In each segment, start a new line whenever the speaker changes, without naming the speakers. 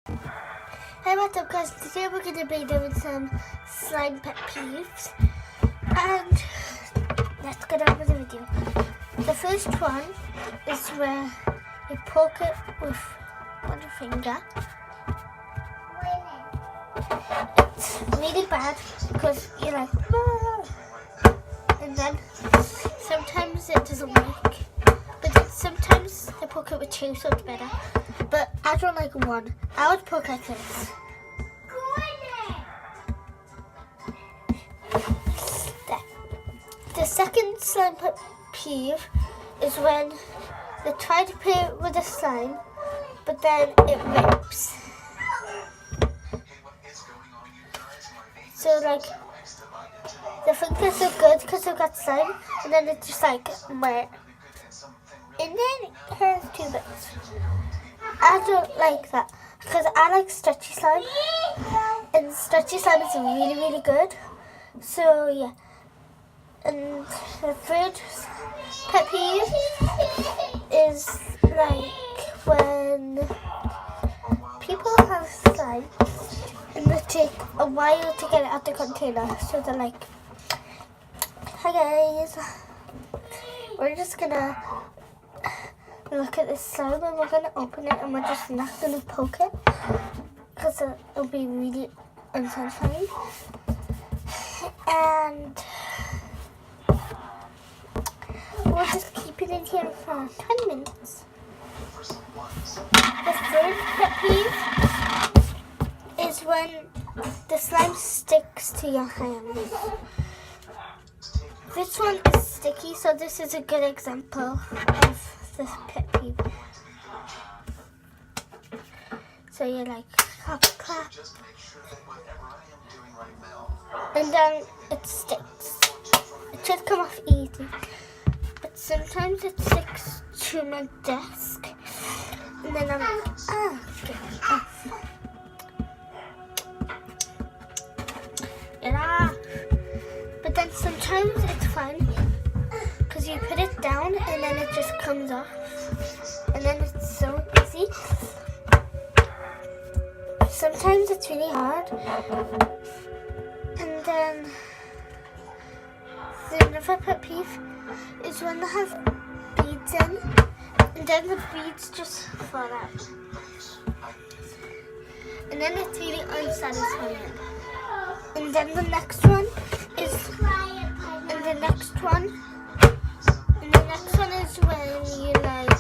Hey, what's up guys? Today we're going to be doing some slime pet peeves, and let's get on with the video. The first one is where you poke it with one finger. It's really bad because you're like, "Ah," and then sometimes it doesn't work, but then sometimes they poke it with two, so it's better. But I don't like one. I would poke like this. The second slime pet peeve is when they try to play it with a slime, but then it rips. So like, they think they're so good because they've got slime, and then it's just like, meh. And then here's two bits. I don't like that because I like stretchy slime, and stretchy slime is really, really good. So yeah. And the third pet peeve is like when people have slime and they take a while to get it out the container. So they're like, "Hi guys, we're just gonna look at this slime and we're gonna open it and we're just not gonna poke it because it'll be really unsatisfying." And we'll just keep it in here for 10 minutes. The third pet peeve is when the slime sticks to your hands. This one is sticky, so this is a good example of this pet peeve. So you're like, clap, clap, and then it sticks. It should come off easy, but sometimes it sticks to my desk, and then I'm like, get it off. Get it off. But then sometimes it's fine, because you put it down and then it just comes off, and then it's so easy. Sometimes it's really hard, and then another pet peeve is when they have beads in, and then the beads just fall out, and then it's really unsatisfying. And then the next one is, and the next one is when you like,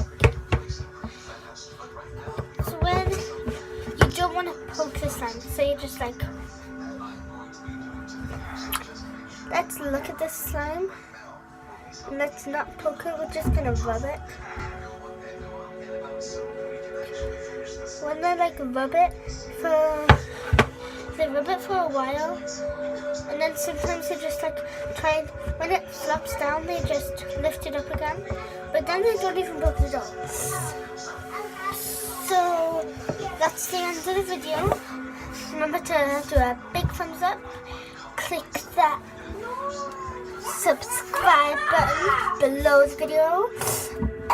so when you don't want to poke the slime, so you're just like, let's look at this slime, and let's not poke it, we're just gonna rub it. When they like rub it for a while, and then sometimes they just like try and, when it flops down, they just lift it up again, but then they don't even poke it up. So that's the end of the video. Remember to do a big thumbs up, click that subscribe button below the video,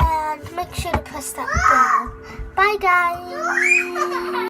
and make sure to press that bell. Bye guys!